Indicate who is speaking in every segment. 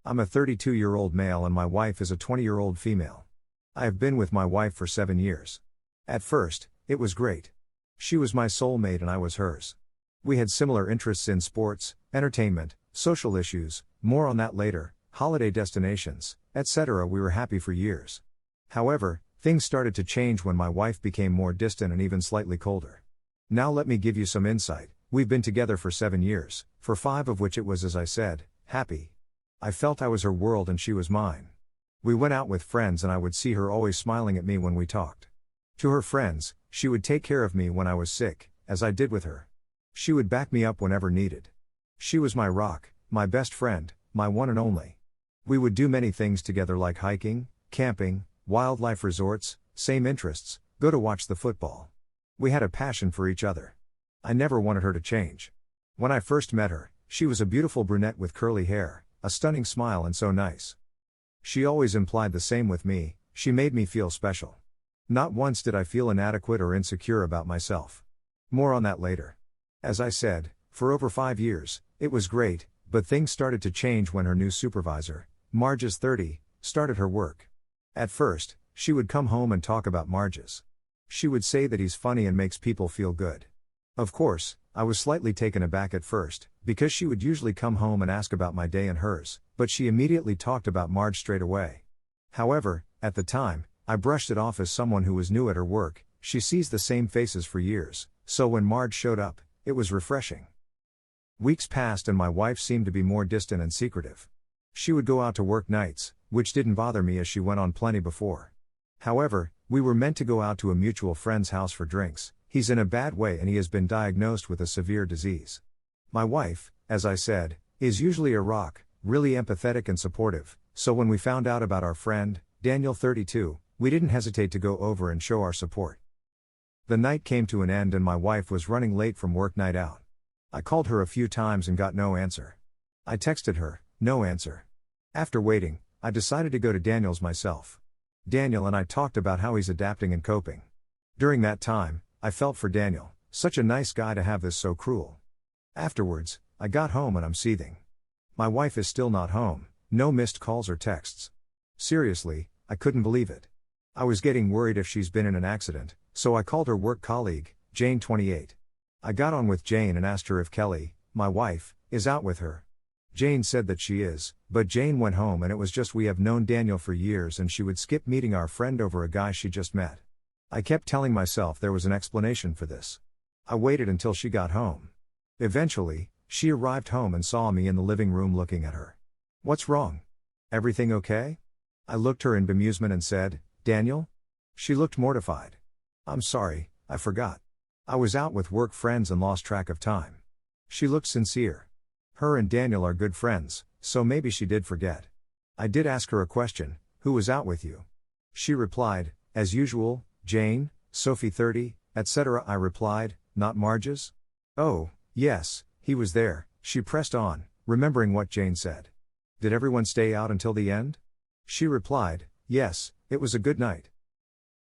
Speaker 1: I'm a 32-year-old male and my wife is a 20-year-old female. I have been with my wife for 7 years. At first, it was great. She was my soulmate and I was hers. We had similar interests in sports, entertainment, social issues, more on that later, holiday destinations, etc. We were happy for years. However, things started to change when my wife became more distant and even slightly colder. Now let me give you some insight. We've been together for 7 years, for 5 of which it was, as I said, happy. I felt I was her world and she was mine. We went out with friends and I would see her always smiling at me when we talked. To her friends, she would take care of me when I was sick, as I did with her. She would back me up whenever needed. She was my rock, my best friend, my one and only. We would do many things together like hiking, camping, wildlife resorts, same interests, go to watch the football. We had a passion for each other. I never wanted her to change. When I first met her, she was a beautiful brunette with curly hair, a stunning smile and so nice. She always implied the same with me, she made me feel special. Not once did I feel inadequate or insecure about myself. More on that later. As I said, for over 5 years, it was great, but things started to change when her new supervisor, Marge's 30, started her work. At first, she would come home and talk about Marge's. She would say that he's funny and makes people feel good. Of course, I was slightly taken aback at first, because she would usually come home and ask about my day and hers, but she immediately talked about Marge straight away. However, at the time, I brushed it off as someone who was new at her work. She sees the same faces for years, so when Marge showed up, it was refreshing. Weeks passed and my wife seemed to be more distant and secretive. She would go out to work nights, which didn't bother me as she went on plenty before. However, we were meant to go out to a mutual friend's house for drinks. He's in a bad way and he has been diagnosed with a severe disease. My wife, as I said, is usually a rock, really empathetic and supportive, so when we found out about our friend, Daniel 32, we didn't hesitate to go over and show our support. The night came to an end and my wife was running late from work night out. I called her a few times and got no answer. I texted her, no answer. After waiting, I decided to go to Daniel's myself. Daniel and I talked about how he's adapting and coping. During that time, I felt for Daniel, such a nice guy to have this so cruel. Afterwards, I got home and I'm seething. My wife is still not home, no missed calls or texts. Seriously, I couldn't believe it. I was getting worried if she's been in an accident, so I called her work colleague, Jane 28. I got on with Jane and asked her if Kelly, my wife, is out with her. Jane said that she is, but Jane went home and it was just we have known Daniel for years and she would skip meeting our friend over a guy she just met. I kept telling myself there was an explanation for this. I waited until she got home. Eventually, she arrived home and saw me in the living room looking at her. What's wrong? Everything okay? I looked her in bemusement and said, Daniel? She looked mortified. I'm sorry, I forgot. I was out with work friends and lost track of time. She looked sincere. Her and Daniel are good friends, so maybe she did forget. I did ask her a question, who was out with you? She replied, as usual, Jane, Sophie 30, etc. I replied, not Marge's? Oh, yes, he was there, she pressed on, remembering what Jane said. Did everyone stay out until the end? She replied, yes, it was a good night.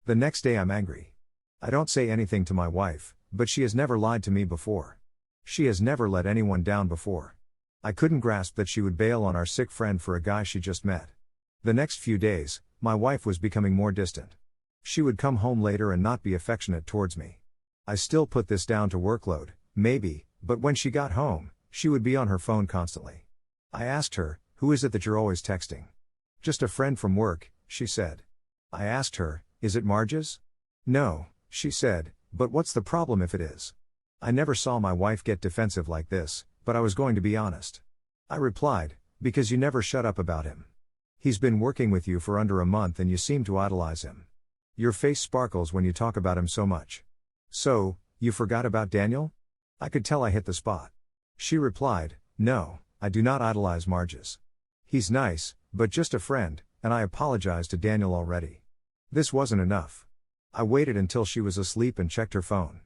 Speaker 1: The next day I'm angry. I don't say anything to my wife, but she has never lied to me before. She has never let anyone down before. I couldn't grasp that she would bail on our sick friend for a guy she just met. The next few days, my wife was becoming more distant. She would come home later and not be affectionate towards me. I still put this down to workload, maybe, but when she got home, she would be on her phone constantly. I asked her, who is it that you're always texting? Just a friend from work, she said. I asked her, is it Marge's? No, she said, but what's the problem if it is? I never saw my wife get defensive like this, but I was going to be honest. I replied, because you never shut up about him. He's been working with you for under a month and you seem to idolize him. Your face sparkles when you talk about him so much. So, you forgot about Daniel? I could tell I hit the spot. She replied, no, I do not idolize Marge's. He's nice, but just a friend, and I apologized to Daniel already. This wasn't enough. I waited until she was asleep and checked her phone.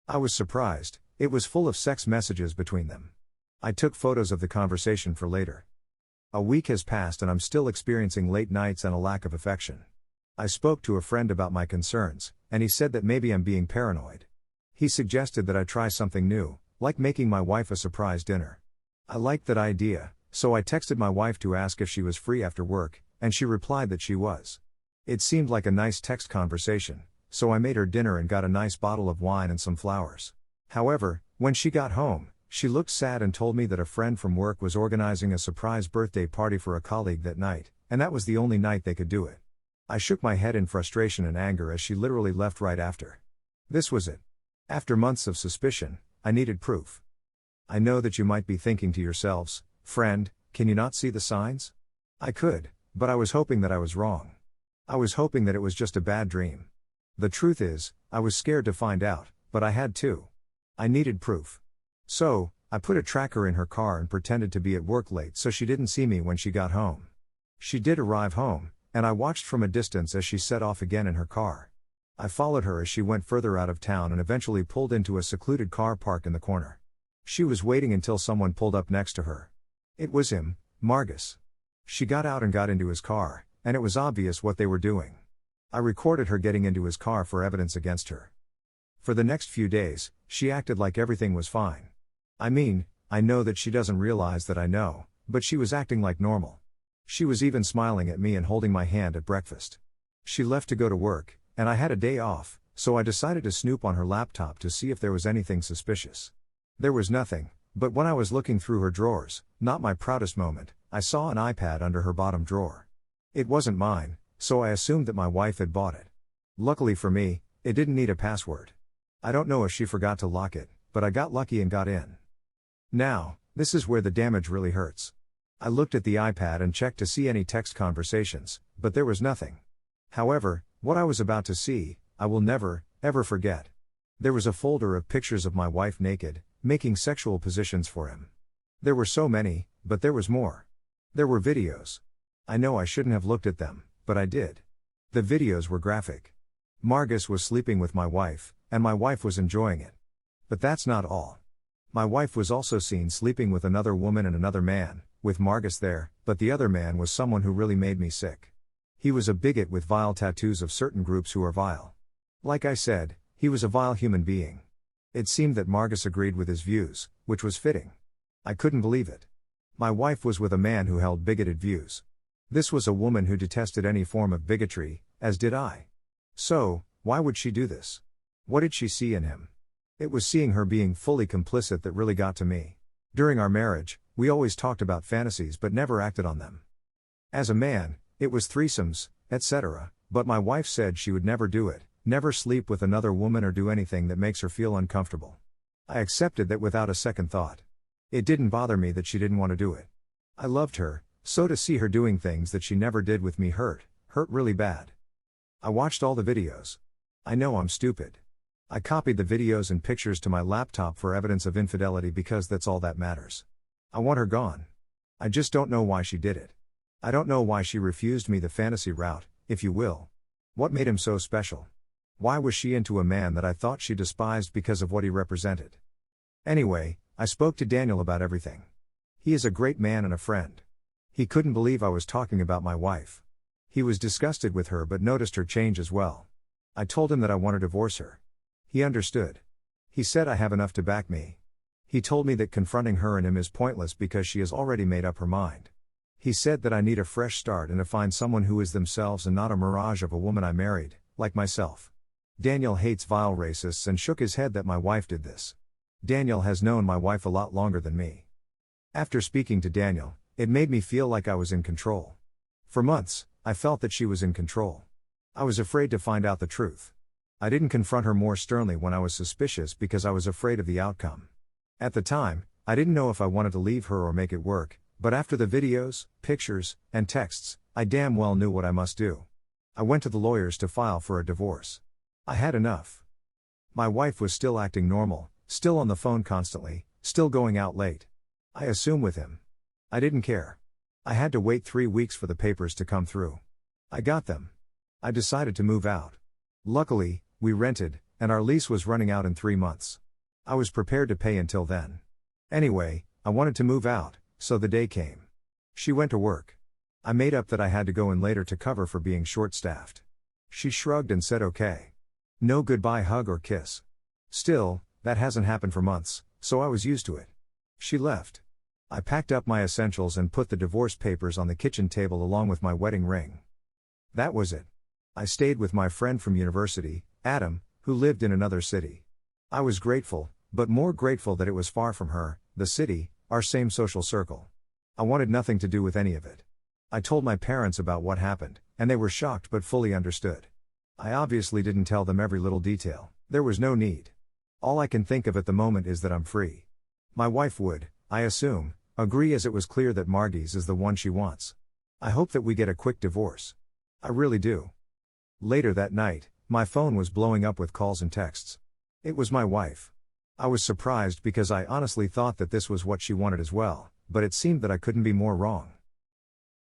Speaker 1: I was surprised, it was full of sex messages between them. I took photos of the conversation for later. A week has passed and I'm still experiencing late nights and a lack of affection. I spoke to a friend about my concerns, and he said that maybe I'm being paranoid. He suggested that I try something new, like making my wife a surprise dinner. I liked that idea, So I texted my wife to ask if she was free after work, and she replied that she was. It seemed like a nice text conversation, so I made her dinner and got a nice bottle of wine and some flowers. However, when she got home, she looked sad and told me that a friend from work was organizing a surprise birthday party for a colleague that night, and that was the only night they could do it. I shook my head in frustration and anger as she literally left right after. This was it. After months of suspicion, I needed proof. I know that you might be thinking to yourselves, friend, can you not see the signs? I could, but I was hoping that I was wrong. I was hoping that it was just a bad dream. The truth is, I was scared to find out, but I had to. I needed proof. So, I put a tracker in her car and pretended to be at work late so she didn't see me when she got home. She did arrive home, and I watched from a distance as she set off again in her car. I followed her as she went further out of town and eventually pulled into a secluded car park in the corner. She was waiting until someone pulled up next to her. It was him, Margus. She got out and got into his car, and it was obvious what they were doing. I recorded her getting into his car for evidence against her. For the next few days, she acted like everything was fine. I mean, I know that she doesn't realize that I know, but she was acting like normal. She was even smiling at me and holding my hand at breakfast. She left to go to work, and I had a day off, so I decided to snoop on her laptop to see if there was anything suspicious. There was nothing, but when I was looking through her drawers, not my proudest moment, I saw an iPad under her bottom drawer. It wasn't mine, so I assumed that my wife had bought it. Luckily for me, it didn't need a password. I don't know if she forgot to lock it, but I got lucky and got in. Now, this is where the damage really hurts. I looked at the iPad and checked to see any text conversations, but there was nothing. However, what I was about to see, I will never, ever forget. There was a folder of pictures of my wife naked, making sexual positions for him. There were so many, but there was more. There were videos. I know I shouldn't have looked at them, but I did. The videos were graphic. Margus was sleeping with my wife, and my wife was enjoying it. But that's not all. My wife was also seen sleeping with another woman and another man, with Margus there, but the other man was someone who really made me sick. He was a bigot with vile tattoos of certain groups who are vile. Like I said, he was a vile human being. It seemed that Margus agreed with his views, which was fitting. I couldn't believe it. My wife was with a man who held bigoted views. This was a woman who detested any form of bigotry, as did I. So, why would she do this? What did she see in him? It was seeing her being fully complicit that really got to me. During our marriage, we always talked about fantasies but never acted on them. As a man, it was threesomes, etc., but my wife said she would never do it, never sleep with another woman or do anything that makes her feel uncomfortable. I accepted that without a second thought. It didn't bother me that she didn't want to do it. I loved her, so to see her doing things that she never did with me hurt really bad. I watched all the videos. I know I'm stupid. I copied the videos and pictures to my laptop for evidence of infidelity because that's all that matters. I want her gone. I just don't know why she did it. I don't know why she refused me the fantasy route, if you will. What made him so special? Why was she into a man that I thought she despised because of what he represented? Anyway, I spoke to Daniel about everything. He is a great man and a friend. He couldn't believe I was talking about my wife. He was disgusted with her but noticed her change as well. I told him that I want to divorce her. He understood. He said I have enough to back me. He told me that confronting her and him is pointless because she has already made up her mind. He said that I need a fresh start and to find someone who is themselves and not a mirage of a woman I married, like myself. Daniel hates vile racists and shook his head that my wife did this. Daniel has known my wife a lot longer than me. After speaking to Daniel, it made me feel like I was in control. For months, I felt that she was in control. I was afraid to find out the truth. I didn't confront her more sternly when I was suspicious because I was afraid of the outcome. At the time, I didn't know if I wanted to leave her or make it work, but after the videos, pictures, and texts, I damn well knew what I must do. I went to the lawyers to file for a divorce. I had enough. My wife was still acting normal, still on the phone constantly, still going out late. I assume with him. I didn't care. I had to wait 3 weeks for the papers to come through. I got them. I decided to move out. Luckily, we rented, and our lease was running out in 3 months. I was prepared to pay until then. Anyway, I wanted to move out, so the day came. She went to work. I made up that I had to go in later to cover for being short-staffed. She shrugged and said okay. No goodbye hug or kiss. Still, that hasn't happened for months, so I was used to it. She left. I packed up my essentials and put the divorce papers on the kitchen table along with my wedding ring. That was it. I stayed with my friend from university, Adam, who lived in another city. I was grateful, but more grateful that it was far from her, the city, our same social circle. I wanted nothing to do with any of it. I told my parents about what happened, and they were shocked but fully understood. I obviously didn't tell them every little detail, there was no need. All I can think of at the moment is that I'm free. My wife would, I assume, agree, as it was clear that Margie's is the one she wants. I hope that we get a quick divorce. I really do. Later that night, my phone was blowing up with calls and texts. It was my wife. I was surprised because I honestly thought that this was what she wanted as well, but it seemed that I couldn't be more wrong.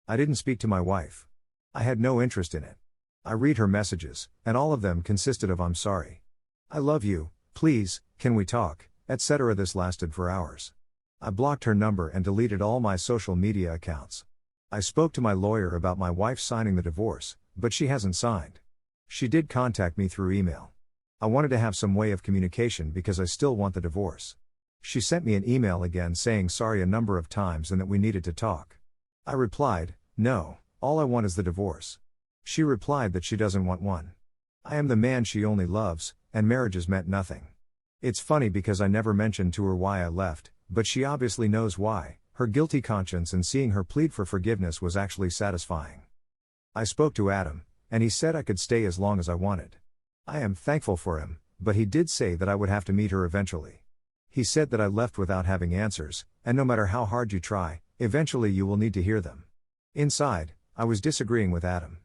Speaker 1: I didn't speak to my wife. I had no interest in it. I read her messages, and all of them consisted of "I'm sorry. I love you, please, can we talk," etc. This lasted for hours. I blocked her number and deleted all my social media accounts. I spoke to my lawyer about my wife signing the divorce, but she hasn't signed. She did contact me through email. I wanted to have some way of communication because I still want the divorce. She sent me an email again saying sorry a number of times and that we needed to talk. I replied, "No, all I want is the divorce." She replied that she doesn't want one. I am the man she only loves, and marriages meant nothing. It's funny because I never mentioned to her why I left, but she obviously knows why. Her guilty conscience and seeing her plead for forgiveness was actually satisfying. I spoke to Adam, and he said I could stay as long as I wanted. I am thankful for him, but he did say that I would have to meet her eventually. He said that I left without having answers, and no matter how hard you try, eventually you will need to hear them. Inside, I was disagreeing with Adam.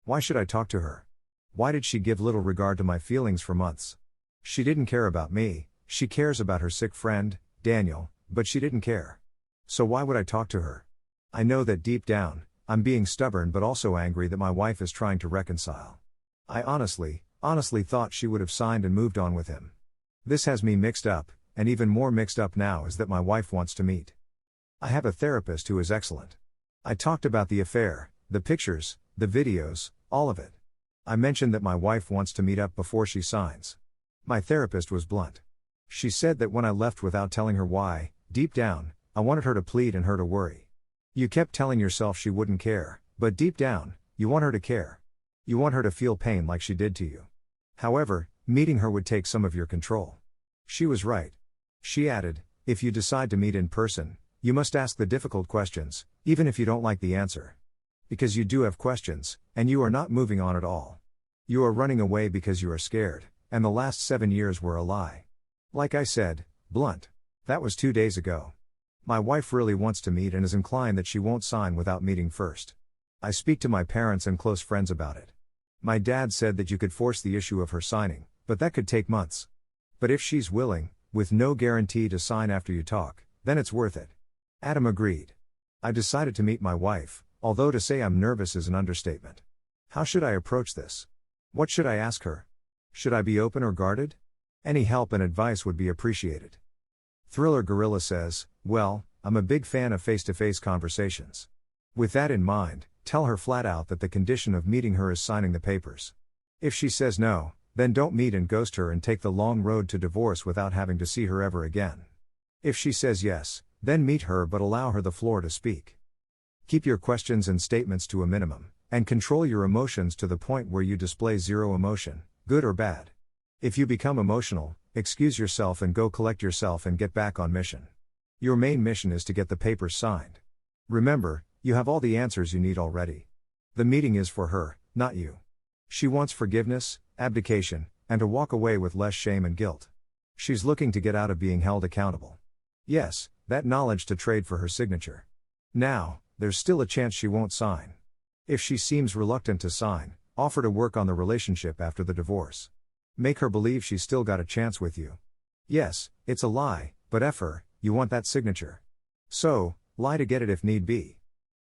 Speaker 1: Why should I talk to her? Why did she give little regard to my feelings for months? She didn't care about me, she cares about her sick friend, Daniel, but she didn't care. So why would I talk to her? I know that deep down, I'm being stubborn but also angry that my wife is trying to reconcile. I honestly thought she would have signed and moved on with him. This has me mixed up, and even more mixed up now is that my wife wants to meet. I have a therapist who is excellent. I talked about the affair, the pictures, the videos, all of it. I mentioned that my wife wants to meet up before she signs. My therapist was blunt. She said that when I left without telling her why, deep down, I wanted her to plead and her to worry. You kept telling yourself she wouldn't care, but deep down, you want her to care. You want her to feel pain like she did to you. However, meeting her would take some of your control. She was right. She added, if you decide to meet in person, you must ask the difficult questions, even if you don't like the answer. Because you do have questions, and you are not moving on at all. You are running away because you are scared, and the last 7 years were a lie. Like I said, blunt. That was 2 days ago. My wife really wants to meet and is inclined that she won't sign without meeting first. I speak to my parents and close friends about it. My dad said that you could force the issue of her signing, but that could take months. But if she's willing, with no guarantee to sign after you talk, then it's worth it. Adam agreed. I decided to meet my wife, although to say I'm nervous is an understatement. How should I approach this? What should I ask her? Should I be open or guarded? Any help and advice would be appreciated. Thriller Gorilla says, well, I'm a big fan of face-to-face conversations. With that in mind, tell her flat out that the condition of meeting her is signing the papers. If she says no, then don't meet and ghost her and take the long road to divorce without having to see her ever again. If she says yes, then meet her but allow her the floor to speak. Keep your questions and statements to a minimum, and control your emotions to the point where you display zero emotion, good or bad. If you become emotional, excuse yourself and go collect yourself and get back on mission. Your main mission is to get the papers signed. Remember, you have all the answers you need already. The meeting is for her, not you. She wants forgiveness, abdication, and to walk away with less shame and guilt. She's looking to get out of being held accountable. Yes, that knowledge to trade for her signature. Now, there's still a chance she won't sign. If she seems reluctant to sign, offer to work on the relationship after the divorce. Make her believe she's still got a chance with you. Yes, it's a lie, but F her, you want that signature. So, lie to get it if need be.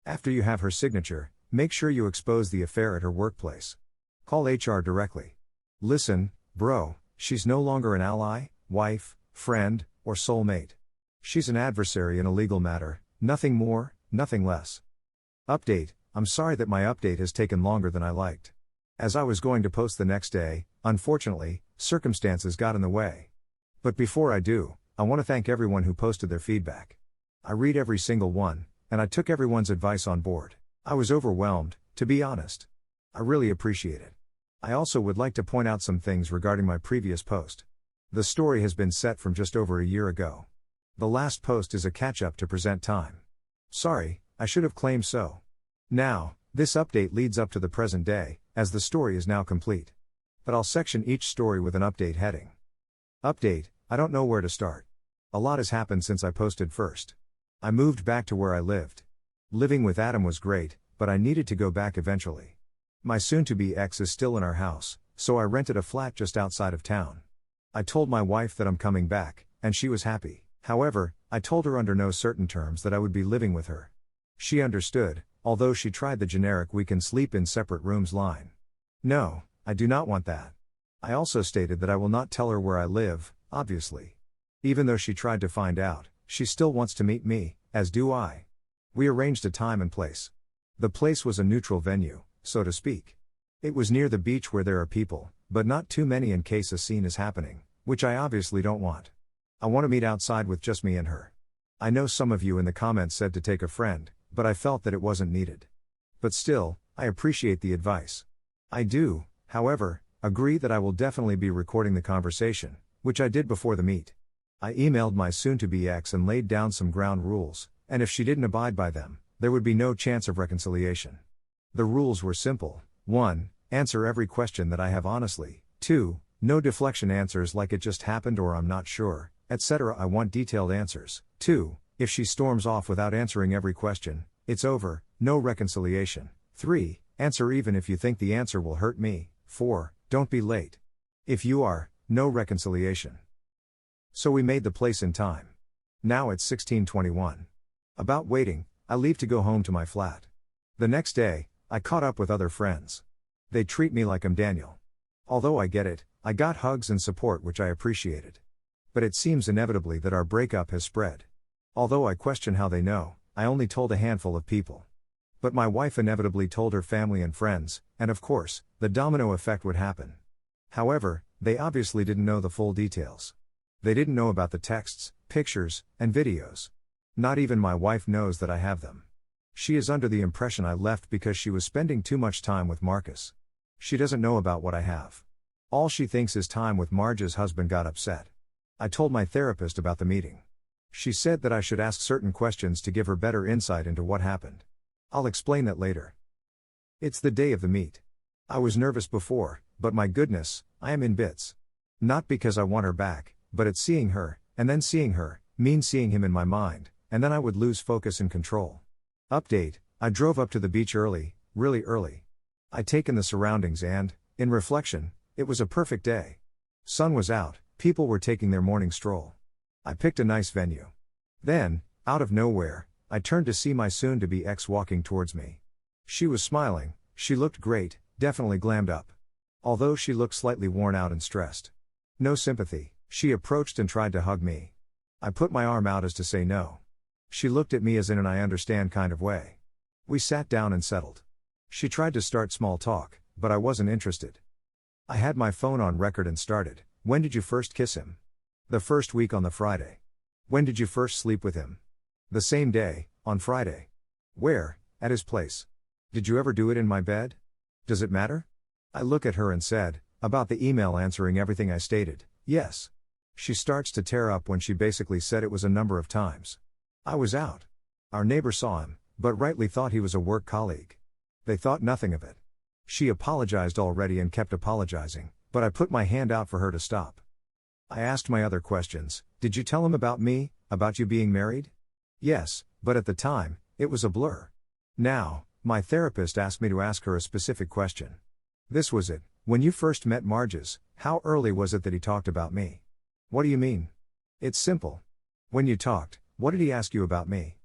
Speaker 1: After you have her signature, make sure you expose the affair at her workplace. Call HR directly. Listen, bro, she's no longer an ally, wife, friend, or soulmate. She's an adversary in a legal matter, nothing more, nothing less. Update, I'm sorry that my update has taken longer than I liked. As I was going to post the next day, unfortunately, circumstances got in the way. But before I do, I want to thank everyone who posted their feedback. I read every single one, and I took everyone's advice on board. I was overwhelmed, to be honest. I really appreciate it. I also would like to point out some things regarding my previous post. The story has been set from just over a year ago. The last post is a catch-up to present time. Sorry, I should have claimed so. Now, this update leads up to the present day, as the story is now complete. But I'll section each story with an update heading. Update, I don't know where to start. A lot has happened since I posted first. I moved back to where I lived. Living with Adam was great, but I needed to go back eventually. My soon-to-be ex is still in our house, so I rented a flat just outside of town. I told my wife that I'm coming back, and she was happy. However, I told her under no certain terms that I would be living with her. She understood, although she tried the generic "we can sleep in separate rooms" line. No, I do not want that. I also stated that I will not tell her where I live, obviously. Even though she tried to find out, she still wants to meet me, as do I. We arranged a time and place. The place was a neutral venue, so to speak. It was near the beach where there are people, but not too many in case a scene is happening, which I obviously don't want. I want to meet outside with just me and her. I know some of you in the comments said to take a friend, but I felt that it wasn't needed. But still, I appreciate the advice. I do, however, agree that I will definitely be recording the conversation, which I did before the meet. I emailed my soon-to-be ex and laid down some ground rules, and if she didn't abide by them, there would be no chance of reconciliation. The rules were simple. 1. Answer every question that I have honestly. 2. No deflection answers like "it just happened" or "I'm not sure," etc. I want detailed answers. 2. If she storms off without answering every question, it's over, no reconciliation. 3. Answer even if you think the answer will hurt me. 4. Don't be late. If you are, no reconciliation. So we made the place in time. Now it's 16:21. About waiting, I leave to go home to my flat. The next day, I caught up with other friends. They treat me like I'm Daniel. Although I get it, I got hugs and support which I appreciated. But it seems inevitably that our breakup has spread. Although I question how they know, I only told a handful of people. But my wife inevitably told her family and friends, and of course, the domino effect would happen. However, they obviously didn't know the full details. They didn't know about the texts, pictures, and videos. Not even my wife knows that I have them. She is under the impression I left because she was spending too much time with Marcus. She doesn't know about what I have. All she thinks is time with Marge's husband got upset. I told my therapist about the meeting. She said that I should ask certain questions to give her better insight into what happened. I'll explain that later. It's the day of the meet. I was nervous before, but my goodness, I am in bits. Not because I want her back, but it's seeing her, and then seeing her, means seeing him in my mind, and then I would lose focus and control. Update, I drove up to the beach early, really early. I take in the surroundings and, in reflection, it was a perfect day. Sun was out, people were taking their morning stroll. I picked a nice venue. Then, out of nowhere, I turned to see my soon-to-be ex walking towards me. She was smiling, she looked great, definitely glammed up. Although she looked slightly worn out and stressed. No sympathy, she approached and tried to hug me. I put my arm out as to say no. She looked at me as in an "I understand" kind of way. We sat down and settled. She tried to start small talk, but I wasn't interested. I had my phone on record and started. When did you first kiss him? The first week on the Friday. When did you first sleep with him? The same day, on Friday. Where? At his place. Did you ever do it in my bed? Does it matter? I look at her and said, about the email answering everything I stated, yes. She starts to tear up when she basically said it was a number of times. I was out. Our neighbor saw him, but rightly thought he was a work colleague. They thought nothing of it. She apologized already and kept apologizing, but I put my hand out for her to stop. I asked my other questions. Did you tell him about me, about you being married? Yes, but at the time, it was a blur. Now, my therapist asked me to ask her a specific question. This was it. When you first met Marges, how early was it that he talked about me? What do you mean? It's simple. When you talked, what did he ask you about me?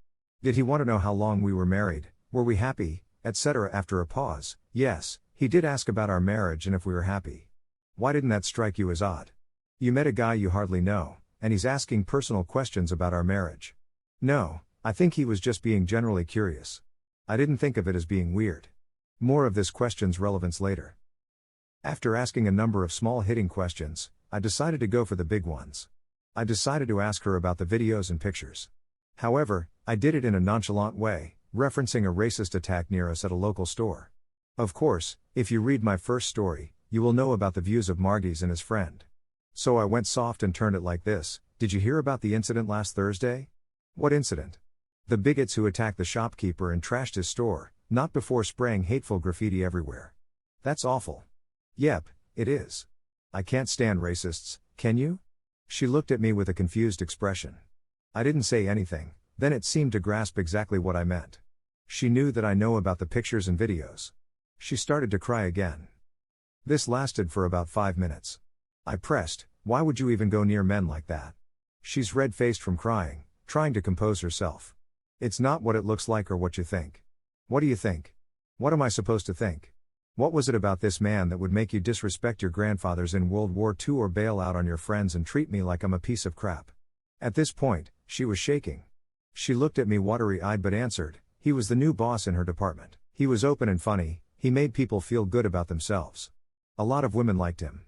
Speaker 1: Did he want to know how long we were married, were we happy, etc. After a pause, yes, he did ask about our marriage and if we were happy. Why didn't that strike you as odd? You met a guy you hardly know, and he's asking personal questions about our marriage. No, I think he was just being generally curious. I didn't think of it as being weird. More of this question's relevance later. After asking a number of small hitting questions, I decided to go for the big ones. I decided to ask her about the videos and pictures. However, I did it in a nonchalant way, referencing a racist attack near us at a local store. Of course, if you read my first story, you will know about the views of Margis and his friend. So I went soft and turned it like this: did you hear about the incident last Thursday? What incident? The bigots who attacked the shopkeeper and trashed his store, not before spraying hateful graffiti everywhere. That's awful. Yep, it is. I can't stand racists, can you? She looked at me with a confused expression. I didn't say anything, then it seemed to grasp exactly what I meant. She knew that I know about the pictures and videos. She started to cry again. This lasted for about 5 minutes. I pressed, why would you even go near men like that? She's red-faced from crying, trying to compose herself. It's not what it looks like or what you think. What do you think? What am I supposed to think? What was it about this man that would make you disrespect your grandfathers in World War II or bail out on your friends and treat me like I'm a piece of crap? At this point, she was shaking. She looked at me watery-eyed but answered, he was the new boss in her department. He was open and funny, he made people feel good about themselves. A lot of women liked him.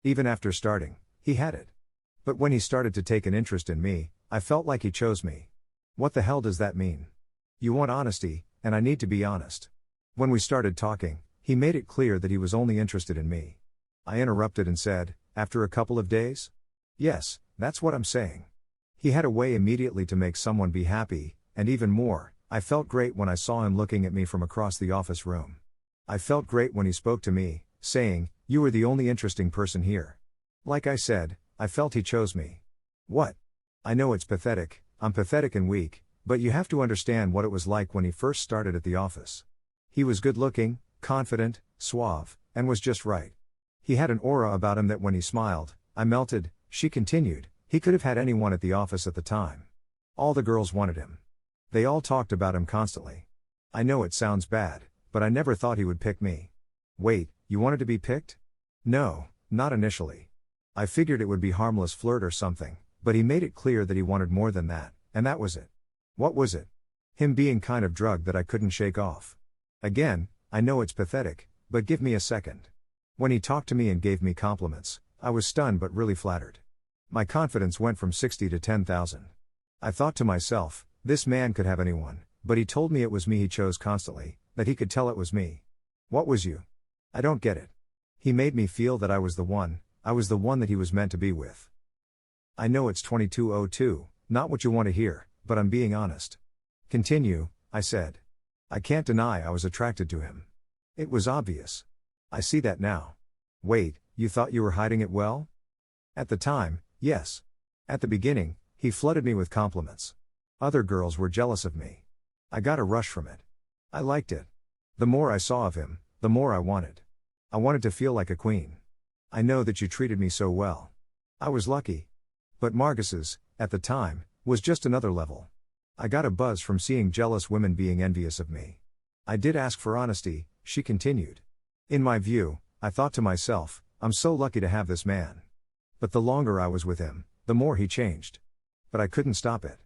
Speaker 1: Even after starting, he had it. But when he started to take an interest in me, I felt like he chose me. What the hell does that mean? You want honesty, and I need to be honest. When we started talking, he made it clear that he was only interested in me. I interrupted and said, after a couple of days? Yes, that's what I'm saying. He had a way immediately to make someone be happy, and even more, I felt great when I saw him looking at me from across the office room. I felt great when he spoke to me, saying, you were the only interesting person here. Like I said, I felt he chose me. What? I know it's pathetic, I'm pathetic and weak, but you have to understand what it was like when he first started at the office. He was good-looking, confident, suave, and was just right. He had an aura about him that when he smiled, I melted. She continued, he could have had anyone at the office at the time. All the girls wanted him. They all talked about him constantly. I know it sounds bad, but I never thought he would pick me. Wait, you wanted to be picked? No, not initially. I figured it would be harmless flirt or something, but he made it clear that he wanted more than that, and that was it. What was it? Him being kind of drug that I couldn't shake off. Again, I know it's pathetic, but give me a second. When he talked to me and gave me compliments, I was stunned but really flattered. My confidence went from 60 to 10,000. I thought to myself, this man could have anyone, but he told me it was me he chose constantly, that he could tell it was me. What was you? I don't get it. He made me feel that I was the one that he was meant to be with. I know it's 2202, not what you want to hear, but I'm being honest. Continue, I said. I can't deny I was attracted to him. It was obvious. I see that now. Wait, you thought you were hiding it well? At the time, yes. At the beginning, he flooded me with compliments. Other girls were jealous of me. I got a rush from it. I liked it. The more I saw of him, the more I wanted. I wanted to feel like a queen. I know that you treated me so well. I was lucky. But Margis's, at the time, was just another level. I got a buzz from seeing jealous women being envious of me. I did ask for honesty, she continued. In my view, I thought to myself, I'm so lucky to have this man. But the longer I was with him, the more he changed. But I couldn't stop it.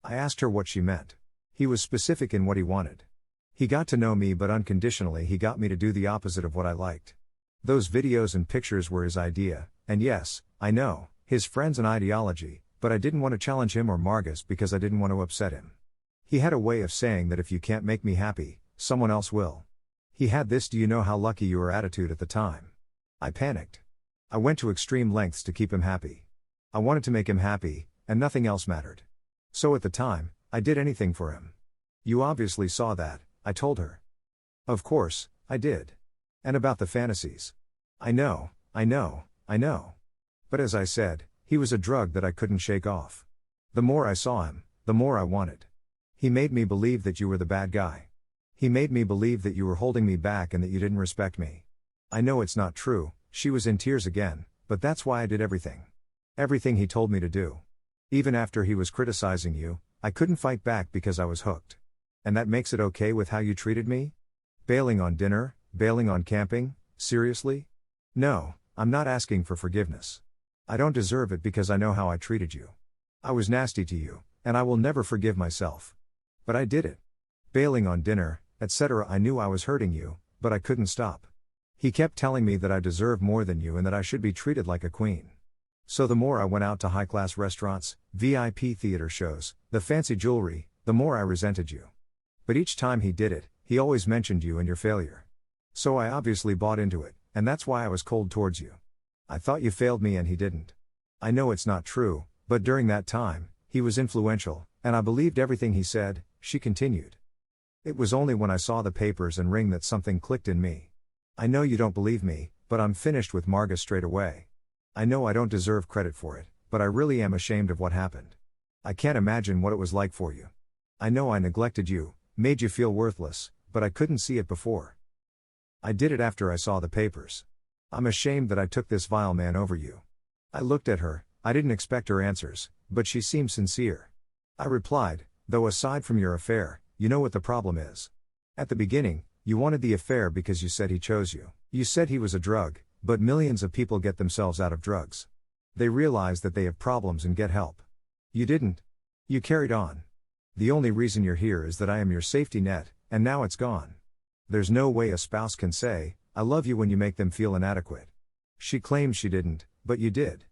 Speaker 1: I asked her what she meant. He was specific in what he wanted. He got to know me, but unconditionally he got me to do the opposite of what I liked. Those videos and pictures were his idea, and yes, I know, his friends and ideology, but I didn't want to challenge him or Margis because I didn't want to upset him. He had a way of saying that if you can't make me happy, someone else will. He had this "do you know how lucky you are" attitude at the time. I panicked. I went to extreme lengths to keep him happy. I wanted to make him happy, and nothing else mattered. So at the time, I did anything for him. You obviously saw that, I told her. Of course, I did. And about the fantasies. I know. But as I said, he was a drug that I couldn't shake off. The more I saw him, the more I wanted. He made me believe that you were the bad guy. He made me believe that you were holding me back and that you didn't respect me. I know it's not true, she was in tears again, but that's why I did everything. Everything he told me to do. Even after he was criticizing you, I couldn't fight back because I was hooked. And that makes it okay with how you treated me? Bailing on dinner, bailing on camping, seriously? No, I'm not asking for forgiveness. I don't deserve it because I know how I treated you. I was nasty to you, and I will never forgive myself. But I did it. Bailing on dinner, etc. I knew I was hurting you, but I couldn't stop. He kept telling me that I deserve more than you and that I should be treated like a queen. So the more I went out to high-class restaurants, VIP theater shows, the fancy jewelry, the more I resented you. But each time he did it, he always mentioned you and your failure. So I obviously bought into it, and that's why I was cold towards you. I thought you failed me and he didn't. I know it's not true, but during that time, he was influential, and I believed everything he said," she continued. "It was only when I saw the papers and ring that something clicked in me. I know you don't believe me, but I'm finished with Marga straight away. I know I don't deserve credit for it, but I really am ashamed of what happened. I can't imagine what it was like for you. I know I neglected you, made you feel worthless, but I couldn't see it before. I did it after I saw the papers. I'm ashamed that I took this vile man over you." I looked at her. I didn't expect her answers, but she seemed sincere. I replied, "Though aside from your affair, you know what the problem is. At the beginning, you wanted the affair because you said he chose you. You said he was a drug, but millions of people get themselves out of drugs. They realize that they have problems and get help. You didn't. You carried on. The only reason you're here is that I am your safety net, and now it's gone. There's no way a spouse can say, 'I love you' when you make them feel inadequate. She claims she didn't, but you did.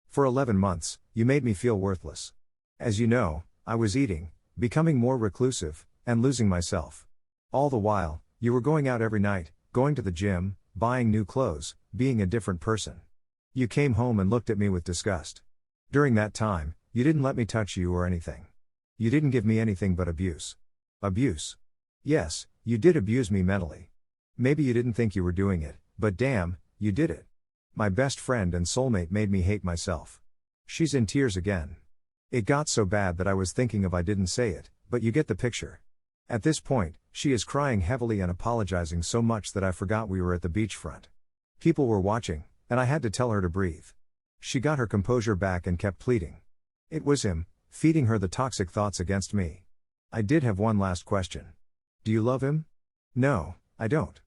Speaker 1: For 11 months, you made me feel worthless. As you know, I was eating, becoming more reclusive, and losing myself. All the while, you were going out every night, going to the gym, buying new clothes, being a different person. You came home and looked at me with disgust. During that time, you didn't let me touch you or anything. You didn't give me anything but abuse. Abuse. Yes, you did abuse me mentally. Maybe you didn't think you were doing it, but damn, you did it. My best friend and soulmate made me hate myself." She's in tears again. "It got so bad that I was thinking of I didn't say it, but you get the picture." At this point, she is crying heavily and apologizing so much that I forgot we were at the beachfront. People were watching, and I had to tell her to breathe. She got her composure back and kept pleading. It was him, feeding her the toxic thoughts against me. I did have one last question. "Do you love him?" "No, I don't.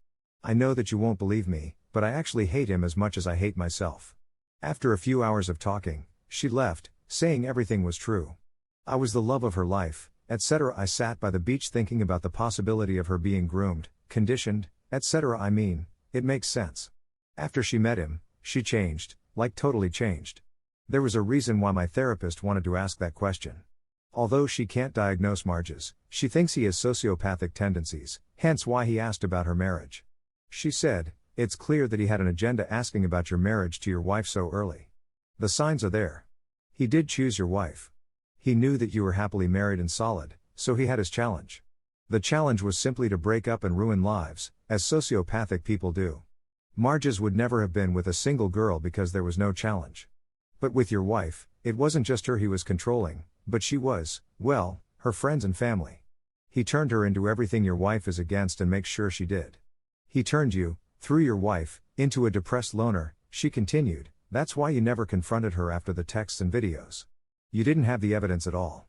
Speaker 1: I know that you won't believe me, but I actually hate him as much as I hate myself." After a few hours of talking, she left, saying everything was true. I was the love of her life, etc. I sat by the beach thinking about the possibility of her being groomed, conditioned, etc. I mean, it makes sense. After she met him, she changed, like totally changed. There was a reason why my therapist wanted to ask that question. Although she can't diagnose Marge's, she thinks he has sociopathic tendencies, hence why he asked about her marriage. She said, "It's clear that he had an agenda asking about your marriage to your wife so early. The signs are there. He did choose your wife. He knew that you were happily married and solid, so he had his challenge. The challenge was simply to break up and ruin lives, as sociopathic people do. Marge's would never have been with a single girl because there was no challenge. But with your wife, it wasn't just her he was controlling, but she was, well, her friends and family. He turned her into everything your wife is against and makes sure she did. He turned you, through your wife, into a depressed loner," she continued. "That's why you never confronted her after the texts and videos. You didn't have the evidence at all.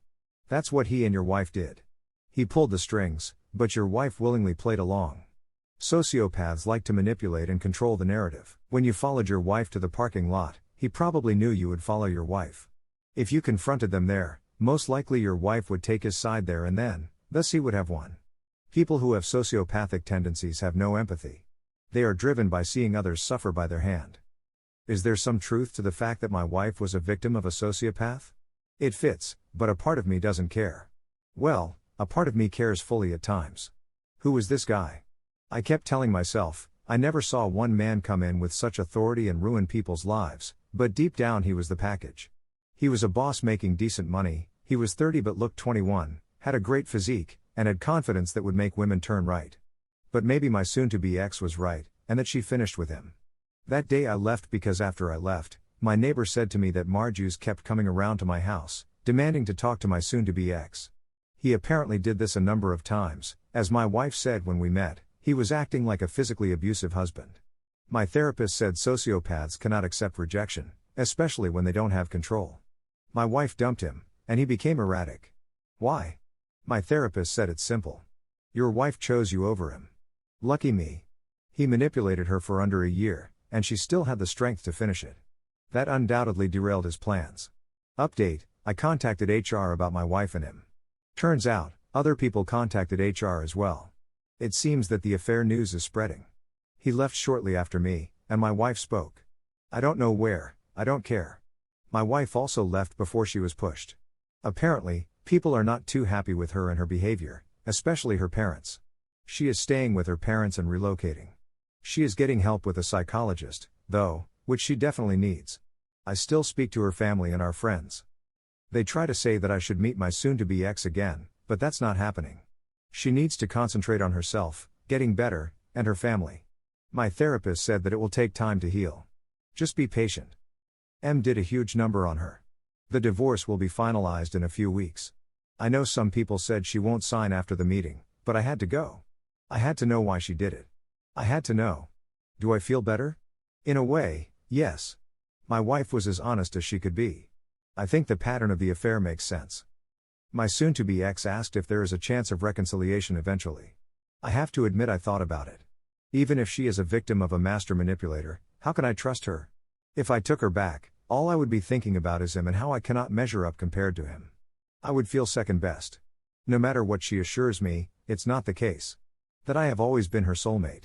Speaker 1: That's what he and your wife did. He pulled the strings, but your wife willingly played along. Sociopaths like to manipulate and control the narrative. When you followed your wife to the parking lot, he probably knew you would follow your wife. If you confronted them there, most likely your wife would take his side there and then, thus he would have won. People who have sociopathic tendencies have no empathy. They are driven by seeing others suffer by their hand. Is there some truth to the fact that my wife was a victim of a sociopath? It fits, but a part of me doesn't care. Well, a part of me cares fully at times. Who was this guy? I kept telling myself, I never saw one man come in with such authority and ruin people's lives, but deep down he was the package. He was a boss making decent money, he was 30 but looked 21, had a great physique, and had confidence that would make women turn right. But maybe my soon-to-be ex was right, and that she finished with him. That day I left because after I left, my neighbor said to me that Marjus kept coming around to my house, demanding to talk to my soon-to-be ex. He apparently did this a number of times. As my wife said when we met, he was acting like a physically abusive husband. My therapist said sociopaths cannot accept rejection, especially when they don't have control. My wife dumped him, and he became erratic. Why? My therapist said it's simple. Your wife chose you over him. Lucky me. He manipulated her for under a year, and she still had the strength to finish it. That undoubtedly derailed his plans. Update, I contacted HR about my wife and him. Turns out, other people contacted HR as well. It seems that the affair news is spreading. He left shortly after me, and my wife spoke. I don't know where, I don't care. My wife also left before she was pushed. Apparently, people are not too happy with her and her behavior, especially her parents. She is staying with her parents and relocating. She is getting help with a psychologist, though, which she definitely needs. I still speak to her family and our friends. They try to say that I should meet my soon-to-be ex again, but that's not happening. She needs to concentrate on herself, getting better, and her family. My therapist said that it will take time to heal. Just be patient. M did a huge number on her. The divorce will be finalized in a few weeks. I know some people said she won't sign after the meeting, but I had to go. I had to know why she did it. I had to know. Do I feel better? In a way, yes. My wife was as honest as she could be. I think the pattern of the affair makes sense. My soon-to-be ex asked if there is a chance of reconciliation eventually. I have to admit I thought about it. Even if she is a victim of a master manipulator, how can I trust her? If I took her back, all I would be thinking about is him and how I cannot measure up compared to him. I would feel second best. No matter what she assures me, it's not the case. That I have always been her soulmate.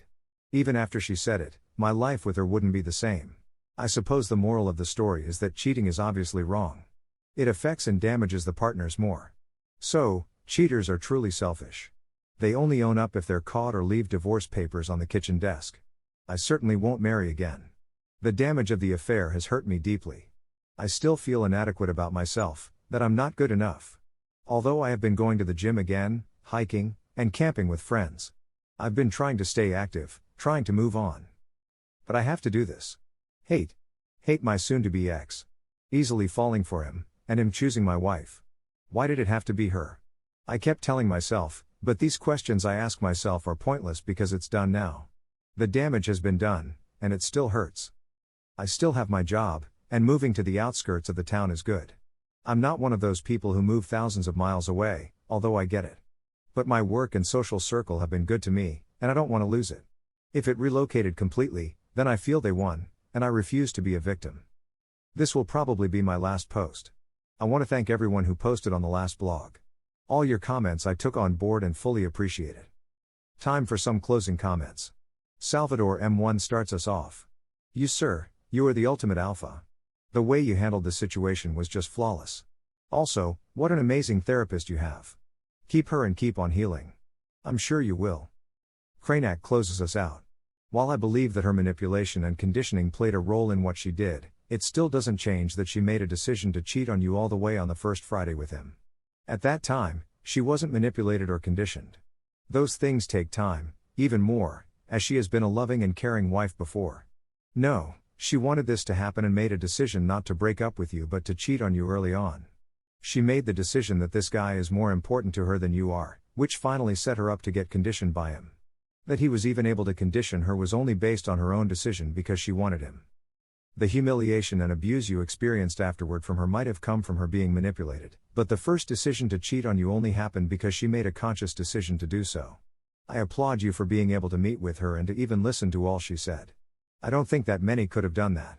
Speaker 1: Even after she said it, my life with her wouldn't be the same. I suppose the moral of the story is that cheating is obviously wrong. It affects and damages the partners more. So, cheaters are truly selfish. They only own up if they're caught or leave divorce papers on the kitchen desk. I certainly won't marry again. The damage of the affair has hurt me deeply. I still feel inadequate about myself, that I'm not good enough. Although I have been going to the gym again, hiking, and camping with friends. I've been trying to stay active, trying to move on. But I have to do this. Hate my soon-to-be ex. Easily falling for him, and him choosing my wife. Why did it have to be her? I kept telling myself, but these questions I ask myself are pointless because it's done now. The damage has been done, and it still hurts. I still have my job, and moving to the outskirts of the town is good. I'm not one of those people who move thousands of miles away, although I get it. But my work and social circle have been good to me, and I don't want to lose it. If it relocated completely, then I feel they won, and I refuse to be a victim. This will probably be my last post. I want to thank everyone who posted on the last blog. All your comments I took on board and fully appreciate it. Time for some closing comments. Salvador M1 starts us off. You sir, you are the ultimate alpha. The way you handled the situation was just flawless. Also, what an amazing therapist you have. Keep her and keep on healing. I'm sure you will. Kranak closes us out. While I believe that her manipulation and conditioning played a role in what she did, it still doesn't change that she made a decision to cheat on you all the way on the first Friday with him. At that time, she wasn't manipulated or conditioned. Those things take time, even more, as she has been a loving and caring wife before. No, she wanted this to happen and made a decision not to break up with you but to cheat on you early on. She made the decision that this guy is more important to her than you are, which finally set her up to get conditioned by him. That he was even able to condition her was only based on her own decision because she wanted him. The humiliation and abuse you experienced afterward from her might have come from her being manipulated, but the first decision to cheat on you only happened because she made a conscious decision to do so. I applaud you for being able to meet with her and to even listen to all she said. I don't think that many could have done that.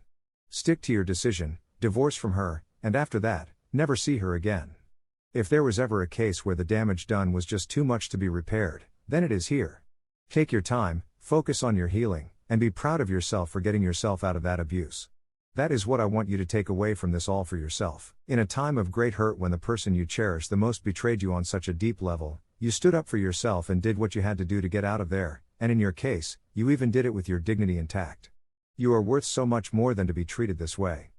Speaker 1: Stick to your decision, divorce from her, and after that, never see her again. If there was ever a case where the damage done was just too much to be repaired, then it is here. Take your time, focus on your healing, and be proud of yourself for getting yourself out of that abuse. That is what I want you to take away from this all for yourself. In a time of great hurt when the person you cherish the most betrayed you on such a deep level, you stood up for yourself and did what you had to do to get out of there, and in your case, you even did it with your dignity intact. You are worth so much more than to be treated this way.